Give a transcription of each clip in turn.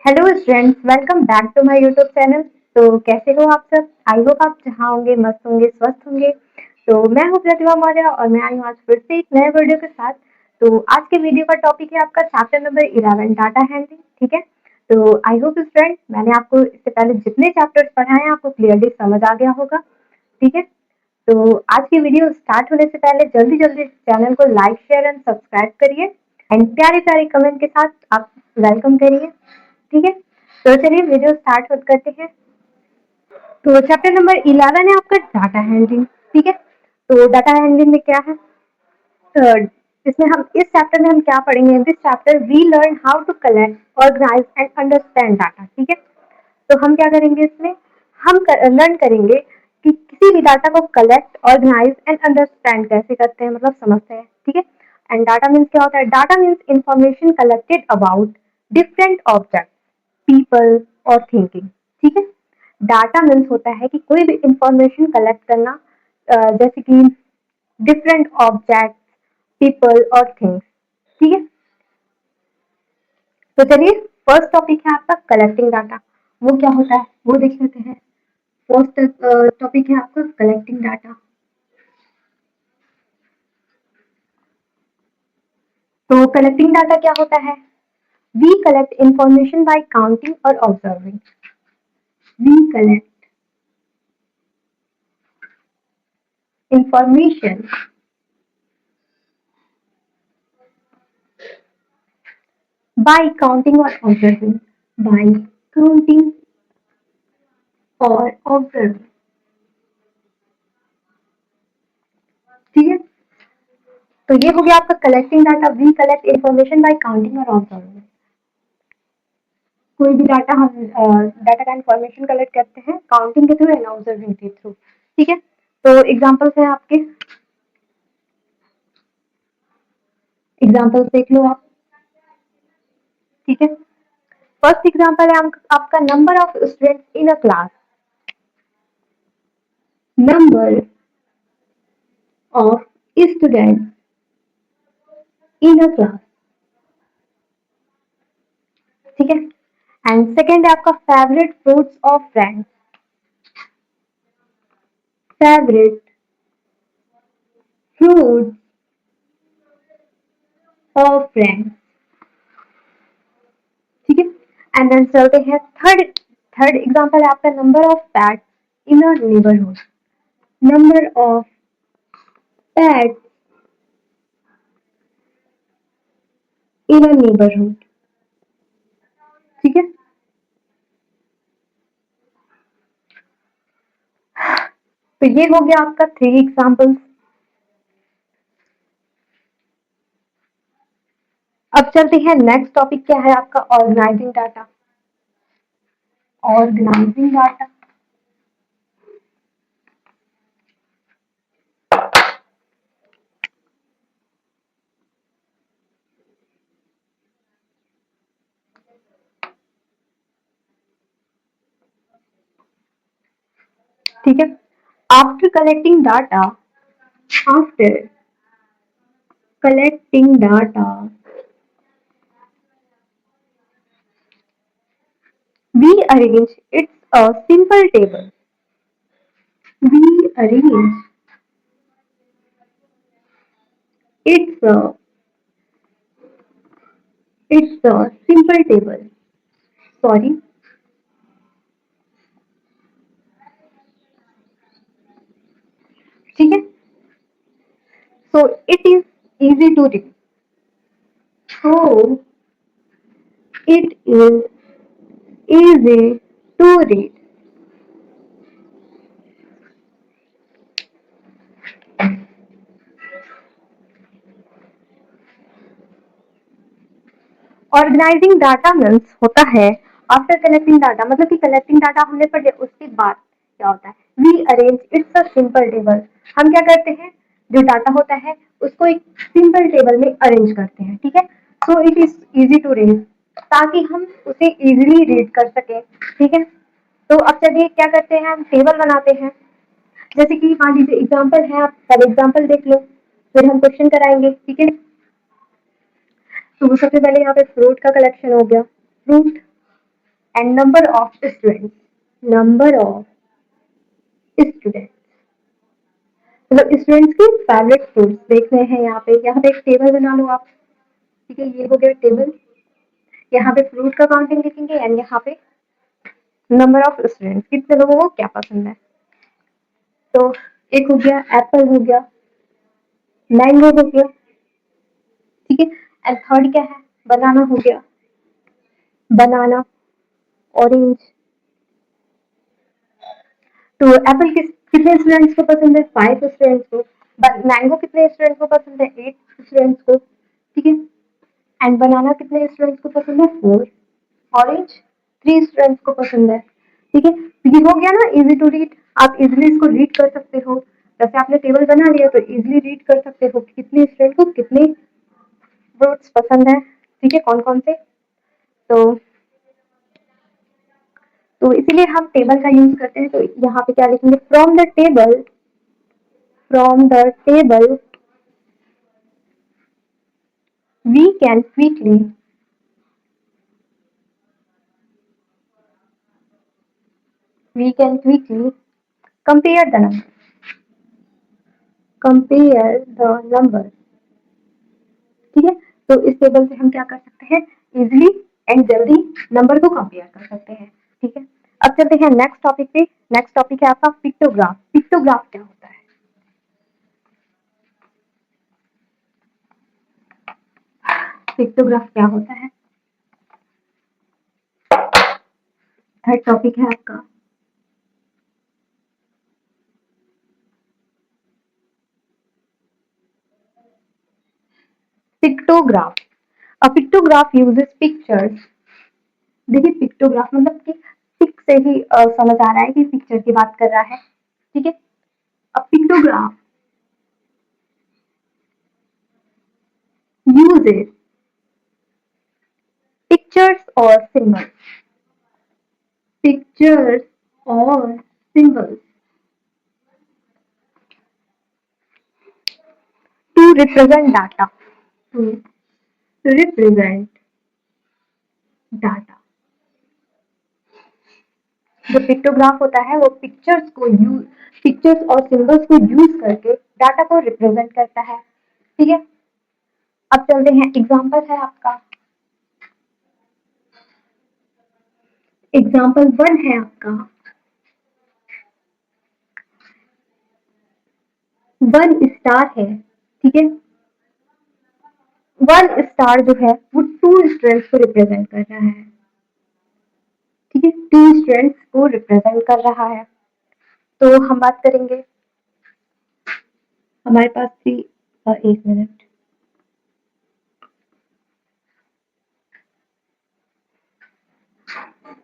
Hello students, welcome back to my YouTube channel. तो कैसे हो आप सब? आई होप आप जहाँ होंगे मस्त होंगे, स्वस्थ होंगे। तो मैं हूँ प्रतिभा मौर्य और मैं आई हूँ आज फिर से एक नए वीडियो के साथ। तो आज के वीडियो का टॉपिक है आपका चैप्टर नंबर 11, डाटा हैंडलिंग। ठीक है। तो आई होप स्टूडेंट, मैंने आपको इससे पहले जितने चैप्टर्स पढ़ाए हैं आपको क्लियरली समझ आ गया होगा। ठीक है। तो आज की वीडियो स्टार्ट होने से पहले जल्दी जल्दी चैनल को लाइक शेयर एंड सब्सक्राइब करिए एंड प्यारे प्यारे कमेंट के साथ आप वेलकम करिए। ठीक है। तो चलिए वीडियो स्टार्ट करते हैं। तो चैप्टर नंबर 11 है आपका डाटा हैंडलिंग। ठीक है। तो डाटा हैंडलिंग में क्या है? थर्ड, इसमें हम इस चैप्टर में हम क्या पढ़ेंगे? This chapter we learn how to collect organise and understand data. ठीक है। तो हम क्या करेंगे इसमें? हम लर्न करेंगे कि किसी भी डाटा को कलेक्ट, ऑर्गेनाइज एंड अंडरस्टैंड कैसे करते हैं, मतलब समझते हैं। ठीक है। एंड डाटा मीन्स क्या होता है? Data means information collected about different object, people और थिंकिंग। ठीक है। डाटा मीन्स होता है कि कोई भी इंफॉर्मेशन कलेक्ट करना, जैसे कि डिफरेंट ऑब्जेक्ट, पीपल और थिंग्स। ठीक है। तो चलिए, फर्स्ट टॉपिक है आपका कलेक्टिंग डाटा। वो क्या होता है वो देख लेते हैं। फर्स्ट टॉपिक है आपका कलेक्टिंग डाटा। तो कलेक्टिंग डाटा क्या होता है? We collect information by counting और observing. We collect information by counting or observing, by counting और observing। ठीक है। तो ये हो गया आपका collecting data. We collect information by counting और ऑब्जर्विंग। कोई भी डाटा हम डाटा का इंफॉर्मेशन कलेक्ट करते हैं काउंटिंग के थ्रू एंड ऑब्जर्विंग के थ्रू। ठीक है। तो एग्जांपल्स हैं आपके, एग्जांपल्स देख लो आप। ठीक है। फर्स्ट एग्जांपल है आपका number of students in a class. Number of students in a class. ठीक है। एंड सेकेंड है आपका favourite fruits of friends. Favourite fruits of friends. ठीक है। एंड देन चलते हैं थर्ड। थर्ड एग्जांपल है आपका number of pets in a neighbourhood. Number of pets in a neighbourhood. ठीक है। तो ये हो गया आपका 3 एग्जांपल्स। अब चलते हैं नेक्स्ट टॉपिक, क्या है आपका ऑर्गेनाइजिंग डाटा। Organising data. ठीक है। After collecting data, after collecting data we arrange, it's a simple table. We arrange, it's a it's a simple table. Sorry. ठीक है। So it is easy to read. So it is easy to read. Organising data means होता है after collecting data, मतलब कि collecting data होने पर उसके बाद क्या होता है? We arrange, it's a simple table. हम क्या करते हैं? जो डाटा होता है उसको एक सिंपल टेबल में अरेंज करते हैं। ठीक है। So it is easy to read, ताकि हम उसे इजीली रीड कर सकें। ठीक है। तो अब चलिए क्या करते हैं, हम टेबल बनाते हैं। जैसे कि मान लीजिए एग्जाम्पल है, आप सब एग्जाम्पल देख लो, फिर हम क्वेश्चन कराएंगे। ठीक है। तो सबसे पहले यहाँ पे फ्रूट का कलेक्शन हो गया। Fruit, and number of students, number of students मतलब स्टूडेंट्स की फेवरेट फ्रूट्स देख रहे हैं यहाँ पे एक टेबल बना लो आप। ठीक है, ये हो गया टेबल। यहाँ पे फ्रूट का काउंटिंग लिखेंगे एंड यहाँ पे नंबर ऑफ स्टूडेंट्स, कितने लोगों को क्या पसंद है। तो एक हो गया एप्पल, हो गया मैंगो, हो गया। ठीक है, एंड थर्ड क्या है, बनाना हो गया, बनाना, ऑरेंज। तो एप्पल कितने स्टूडेंट्स को पसंद है, 5 स्टूडेंट्स को। मैंगो कितने स्टूडेंट्स को पसंद है, 8 स्टूडेंट्स को। ठीक है, एंड बनाना कितने स्टूडेंट्स को पसंद है, 4। ऑरेंज 3 स्टूडेंट्स को पसंद है। ठीक है, ये हो गया ना इजी टू रीड। आप इजिली इसको रीड कर सकते हो, जैसे आपने टेबल बना लिया तो इजिली रीड कर सकते हो कि कितने स्टूडेंट को कितने फ्रूट्स पसंद है। ठीक है, कौन कौन से। तो इसीलिए हम टेबल का यूज करते हैं। तो यहाँ पे क्या लिखेंगे, from the table, from the table we can quickly compare the number, compare the number। ठीक है, तो इस टेबल से हम क्या कर सकते हैं, इजिली एंड जल्दी नंबर को कंपेयर कर सकते हैं। ठीक है, अब चलते हैं नेक्स्ट टॉपिक पे। नेक्स्ट टॉपिक है आपका पिक्टोग्राफ। पिक्टोग्राफ क्या होता है, पिक्टोग्राफ क्या होता है, थर्ड टॉपिक है आपका। पिक्टोग्राफ, अ पिक्टोग्राफ यूजेस पिक्चर्स। देखिए पिक्टोग्राफ मतलब कि पिक से ही समझ आ रहा है कि पिक्चर की बात कर रहा है। ठीक है, अ pictograph uses pictures or symbols, pictures or symbols to represent data, to represent data। जो पिक्टोग्राफ होता है वो पिक्चर्स और सिंबल्स को यूज करके डाटा को रिप्रेजेंट करता है। ठीक है, अब चलते हैं, एग्जांपल है आपका, एग्जांपल 1 है आपका, 1 स्टार है। ठीक है, 1 स्टार जो है वो 2 स्टूडेंट्स को रिप्रेजेंट कर रहा है। ठीक है, 2 स्टूडेंट्स को रिप्रेजेंट कर रहा है। तो हम बात करेंगे, हमारे पास थी, 1 मिनट,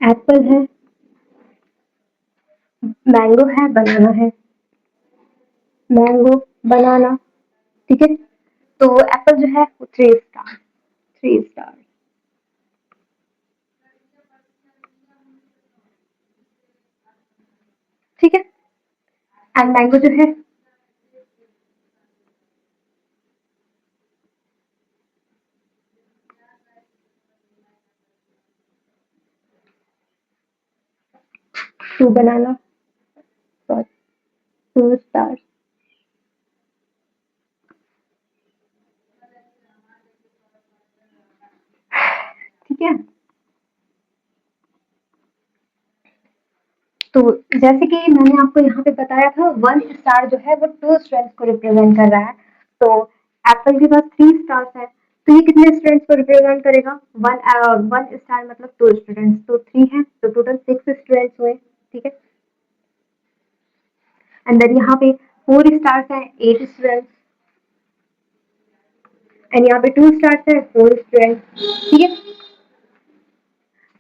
एप्पल है, मैंगो है, बनाना है, मैंगो, बनाना। ठीक है, तो एप्पल जो है वो 3 स्टार, 3 स्टार। ठीक है, एंड मैंगो जो है 2 बनाना, सॉरी 2 स्टार। ठीक है, तो जैसे कि मैंने आपको यहाँ पे बताया था 1 स्टार जो है वो 2 स्टूडेंट्स को रिप्रेजेंट कर रहा है। तो एप्पल के पास 3 स्टार्स है, तो ये कितने स्टूडेंट्स को रिप्रेजेंट करेगा, 1 स्टार मतलब 2 स्टूडेंट्स, तो 3 है, तो टोटल 6 स्टूडेंट्स हुए। ठीक है, एंड देन यहाँ पे 4 स्टार्स है, 8 स्टूडेंट्स, एंड यहाँ पे 2 स्टार्स है, 4 स्टूडेंट्स। ठीक है,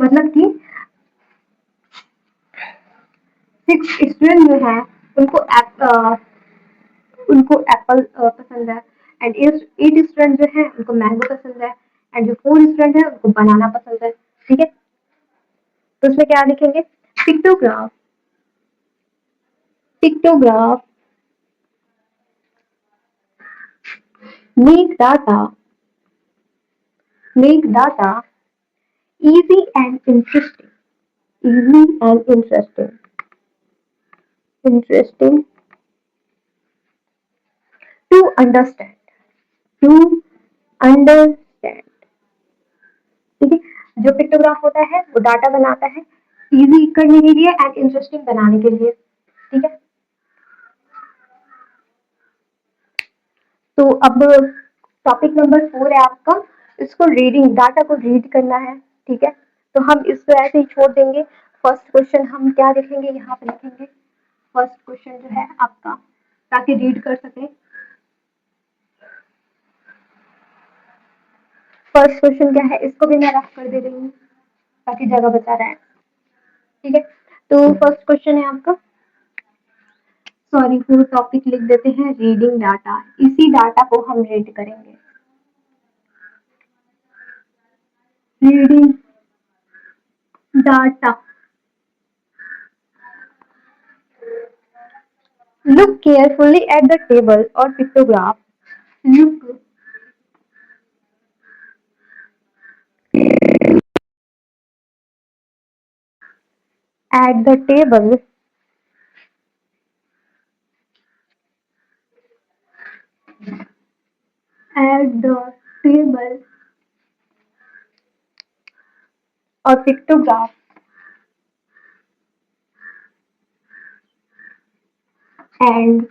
मतलब कि 6 स्टूडेंट जो है उनको एप्पल पसंद है, एंड 8 स्टूडेंट जो है उनको मैंगो पसंद है, एंड जो 4 स्टूडेंट है उनको बनाना पसंद है। ठीक है, तो उसमें क्या लिखेंगे, pictograph, pictograph make data, make data easy and interesting, easy and interesting to understand, to understand। ठीक है, जो पिक्टोग्राफ होता है वो डाटा बनाता है इजी करने के लिए एंड इंटरेस्टिंग बनाने के लिए। ठीक है, तो अब टॉपिक नंबर 4 है आपका, इसको रीडिंग, डाटा को रीड करना है। ठीक है, तो हम इसको ऐसे ही छोड़ देंगे। फर्स्ट क्वेश्चन हम क्या लिखेंगे, यहाँ पे लिखेंगे फर्स्ट क्वेश्चन जो है आपका, ताकि रीड कर सके। फर्स्ट क्वेश्चन क्या है, इसको भी मैं रफ कर दे रही हूँ ताकि जगह बचा रहे। ठीक है, तो फर्स्ट क्वेश्चन है आपका, सॉरी पूरा टॉपिक लिख देते हैं, रीडिंग डाटा। इसी डाटा को हम रीड करेंगे, reading data. Look carefully at the table or pictograph. Look at the table at the table or pictograph and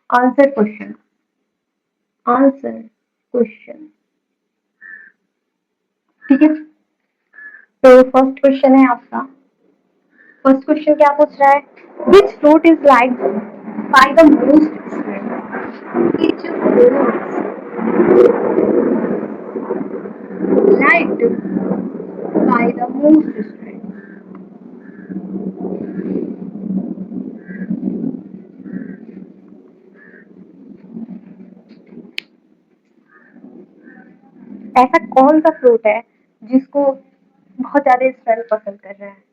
answer question. Answer question। ठीक है, तो फर्स्ट क्वेश्चन है आपका, फर्स्ट क्वेश्चन क्या पूछ रहा है, which fruit is like by the most student, which fruit liked by the most students। ऐसा कौन सा फ्रूट है जिसको बहुत ज्यादा स्टूडेंट पसंद कर रहे हैं,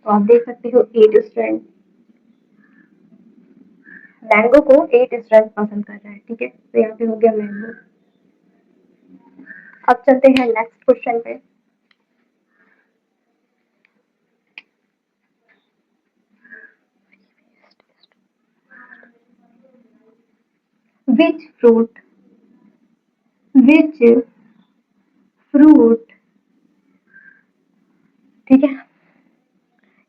तो आप देख सकते हो 8 स्टूडेंट, मैंगो को 8 स्टूडेंट पसंद कर रहे हैं। ठीक है, तो यहाँ पे हो गया मैंगो। अब चलते हैं नेक्स्ट क्वेश्चन पे। विच फ्रूट, विच फ्रूट, ठीक है,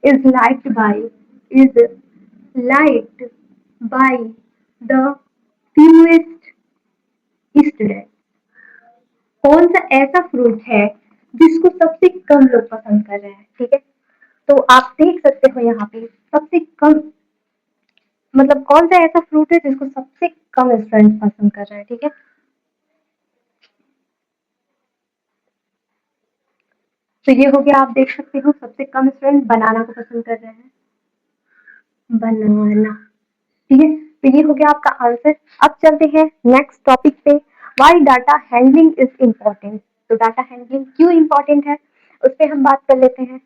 is liked by, is liked by the fewest student. कौन सा ऐसा फ्रूट है जिसको सबसे कम लोग पसंद कर रहे हैं। ठीक है, तो आप देख सकते हो यहाँ पे सबसे कम, मतलब कौन सा ऐसा फ्रूट है जिसको सबसे कम स्टूडेंट पसंद कर रहे हैं। ठीक है, तो ये हो गया, आप देख सकते हो सबसे कम स्टूडेंट बनाना को पसंद कर रहे हैं, बनाना। ठीक है, तो ये हो गया आपका आंसर। अब चलते हैं नेक्स्ट टॉपिक पे, why data handling is important. तो डाटा हैंडलिंग क्यों इम्पोर्टेंट है उस पर हम बात कर लेते हैं।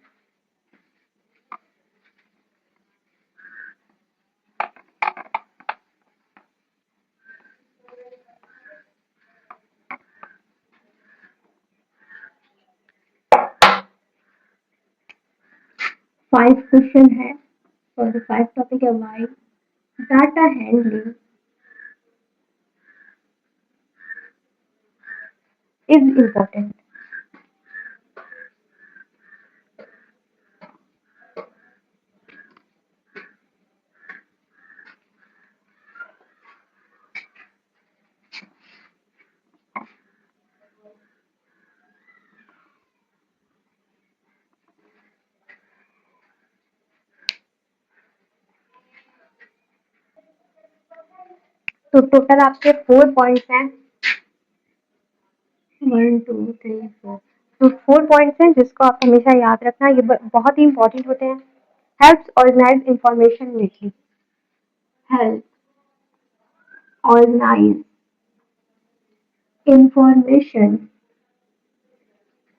5 क्वेश्चन है और 5 टॉपिक है, why data handling is important. तो टोटल आपके 4 पॉइंट्स हैं, 1 2 3 4, तो 4 पॉइंट्स हैं जिसको आप हमेशा याद रखना, ये बहुत ही इंपॉर्टेंट होते हैं। Helps organise information neatly, help organise information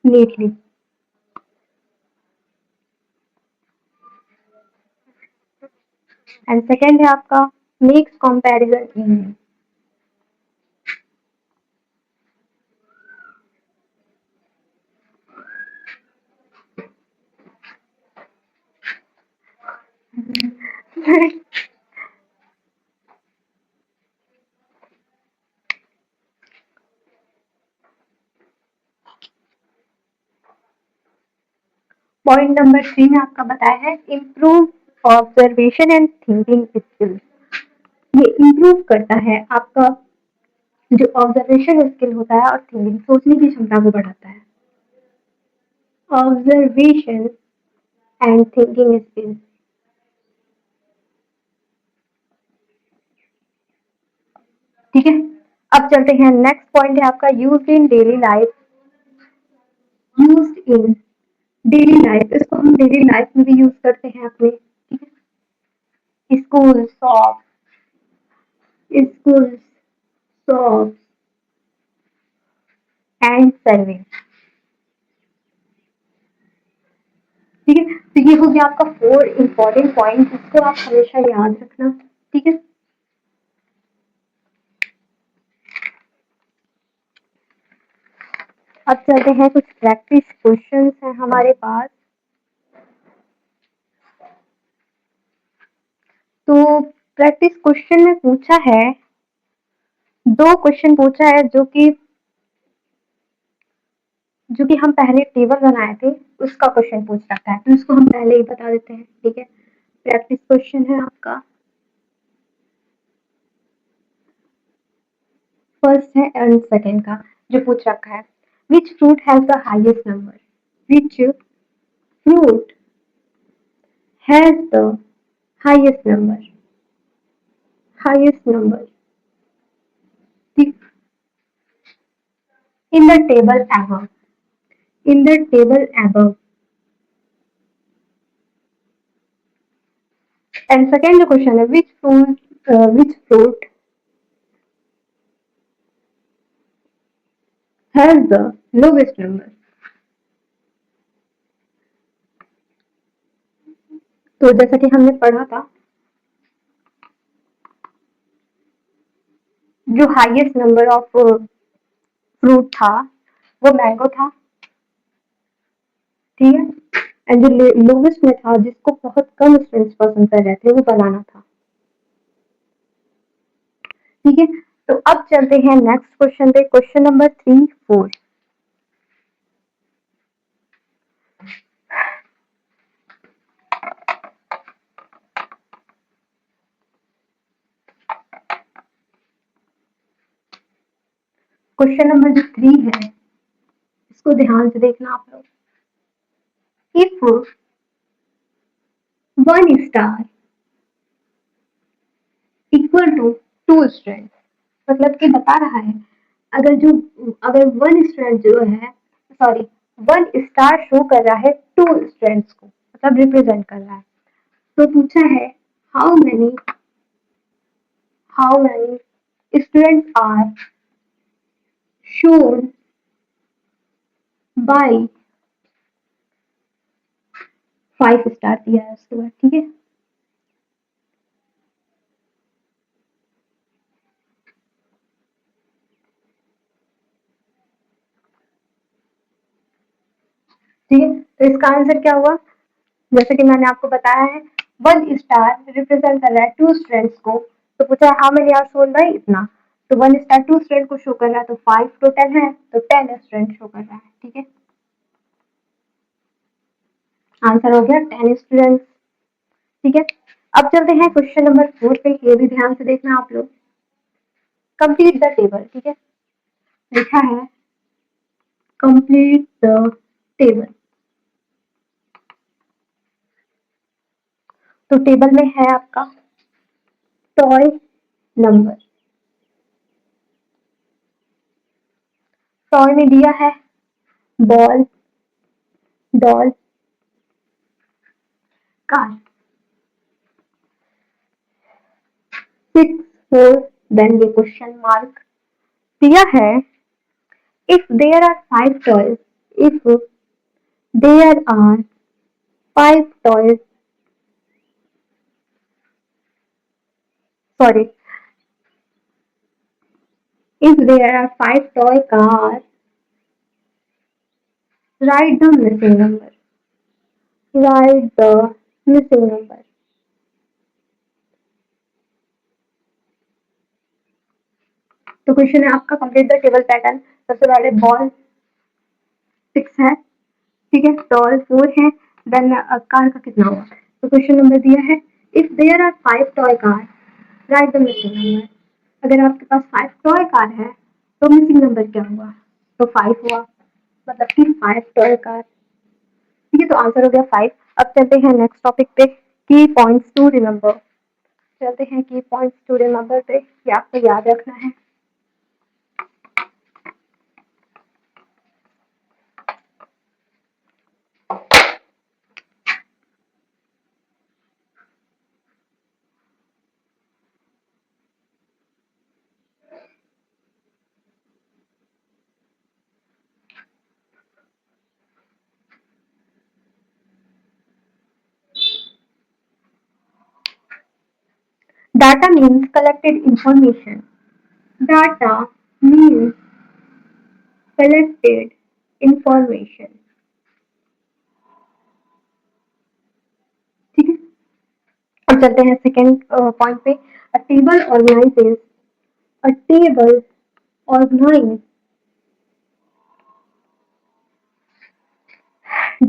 neatly. And second है आपका, makes comparison easy, point number 3 में आपका बताया है improve observation and thinking skills. ये इम्प्रूव करता है आपका जो ऑब्जर्वेशन स्किल होता है और थिंकिंग सोचने की क्षमता को बढ़ाता है। Observation and thinking skills. ठीक है, अब चलते हैं नेक्स्ट पॉइंट है आपका use in daily life. Use in daily life, इसको हम डेली लाइफ में भी यूज करते हैं अपने, ठीक है। School shop, school shop and service. ठीक है, तो ये हो गया आपका 4 इंपॉर्टेंट पॉइंट, इसको आप हमेशा याद रखना। ठीक है, अब चलते हैं कुछ प्रैक्टिस क्वेश्चंस हैं हमारे पास। तो प्रैक्टिस क्वेश्चन में पूछा है, 2 क्वेश्चन पूछा है जो कि हम पहले टेबल बनाए थे उसका क्वेश्चन पूछ रखा है, तो इसको हम पहले ही बता देते हैं। ठीक है, प्रैक्टिस क्वेश्चन है आपका, फर्स्ट है एंड सेकेंड का जो पूछ रखा है, which fruit has the highest number, which fruit has the highest number, highest number in the table above, in the table above। And second जो क्वेश्चन है, which fruit has the lowest number। तो जैसा कि हमने पढ़ा था, जो highest number of fruit था वो मैंगो था। ठीक है, एंड जो लोवेस्ट में था जिसको बहुत कम स्टूडेंट्स पसंद कर रहे थे वो बनाना था। ठीक है, तो अब चलते हैं नेक्स्ट क्वेश्चन पे, क्वेश्चन नंबर 3, 4। क्वेश्चन नंबर जो 3 है इसको ध्यान से देखना आप लोग। If 1 star equal to 2 student, मतलब कि बता रहा है अगर 1 स्टूडेंट जो है, सॉरी 1 स्टार शो कर रहा है 2 स्टूडेंट्स को, मतलब रिप्रेजेंट कर रहा है। तो पूछा है how many students are shown by 5 star दिया है उसके बाद। ठीक है, ठीक है, तो इसका आंसर क्या हुआ, जैसे कि मैंने आपको बताया है 1 स्टार रिप्रेजेंट कर रहा है 2 स्टूडेंट्स को, तो पूछा है how many are shown by इतना, तो 1 स्टार 2 स्टूडेंट को शो कर रहा है, तो 5 टोटल है, तो 10 स्टूडेंट शो कर रहा है। ठीक है, आंसर हो गया 10 स्टूडेंट्स। ठीक है, अब चलते हैं क्वेश्चन नंबर 4 पे, ये भी ध्यान से देखना आप लोग। Complete the table. ठीक है, लिखा है कंप्लीट द टेबल। तो टेबल में है आपका टॉय नंबर, टॉय में दिया है बॉल, डॉल, कार। 6, 4, देन ये क्वेश्चन मार्क दिया है, if there are 5 toys, if there are 5 toys, sorry, if there are 5 toy cars, write the missing number, write the missing number। तो question है आपका complete the table pattern. सबसे पहले ball 6 है, ठीक है, टॉल 4 है, देन कार का कितना हुआ। तो क्वेश्चन नंबर दिया है if there are 5 toy car write the missing number. अगर आपके पास 5 टॉय कार है तो मिसिंग नंबर क्या हुआ, तो 5 हुआ, मतलब कि 5 टॉय कार, ठीक है, तो आंसर हो गया 5। अब चलते हैं नेक्स्ट टॉपिक पे, की पॉइंट्स टू रिमेंबर। चलते हैं की पॉइंट्स टू रिमेंबर पे, ये आपको याद रखना है। Data means collected information. Data means collected information. ठीक है, अब चलते हैं सेकेंड पॉइंट पे। A table organises, a table organise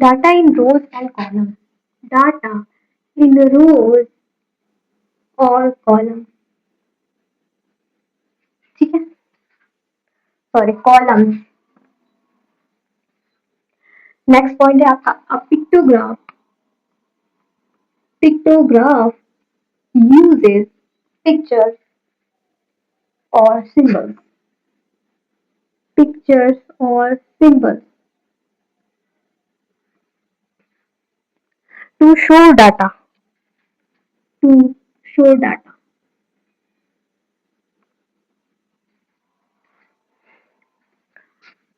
data in rows and columns. Data in rows और columns, ठीक है, सॉरी कॉलम्स। नेक्स्ट पॉइंट है आपका a pictograph. Pictograph uses pictures or symbols. Pictures or symbols to show data. To show data.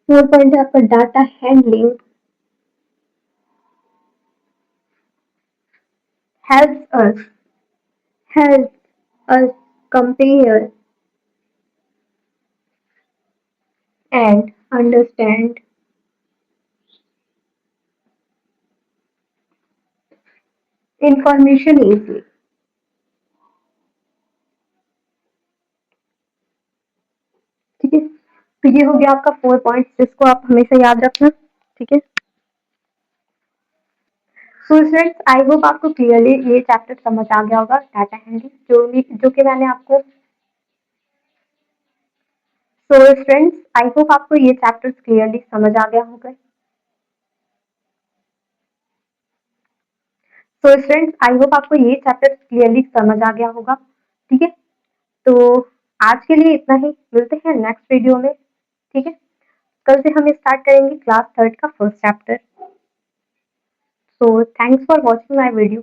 Four point है आपका data handling. Helps us compare and understand information easily. ठीक है, तो ये हो गया आपका 4 पॉइंट्स जिसको आप हमेशा याद रखना, ठीक है। सो फ्रेंड्स आई होप आपको क्लियरली ये चैप्टर समझ आ गया होगा, डाटा हैंडलिंग, जो कि मैंने आपको। सो फ्रेंड्स आई होप आपको ये चैप्टर्स क्लियरली समझ आ गया होगा। सो फ्रेंड्स आई होप आपको ये चैप्टर्स क्लियरली समझ आ गया होगा, ठीक है। तो आज के लिए इतना ही, मिलते हैं नेक्स्ट वीडियो में, ठीक है। कल से हम स्टार्ट करेंगे क्लास 3 का first chapter. So thanks for watching my video.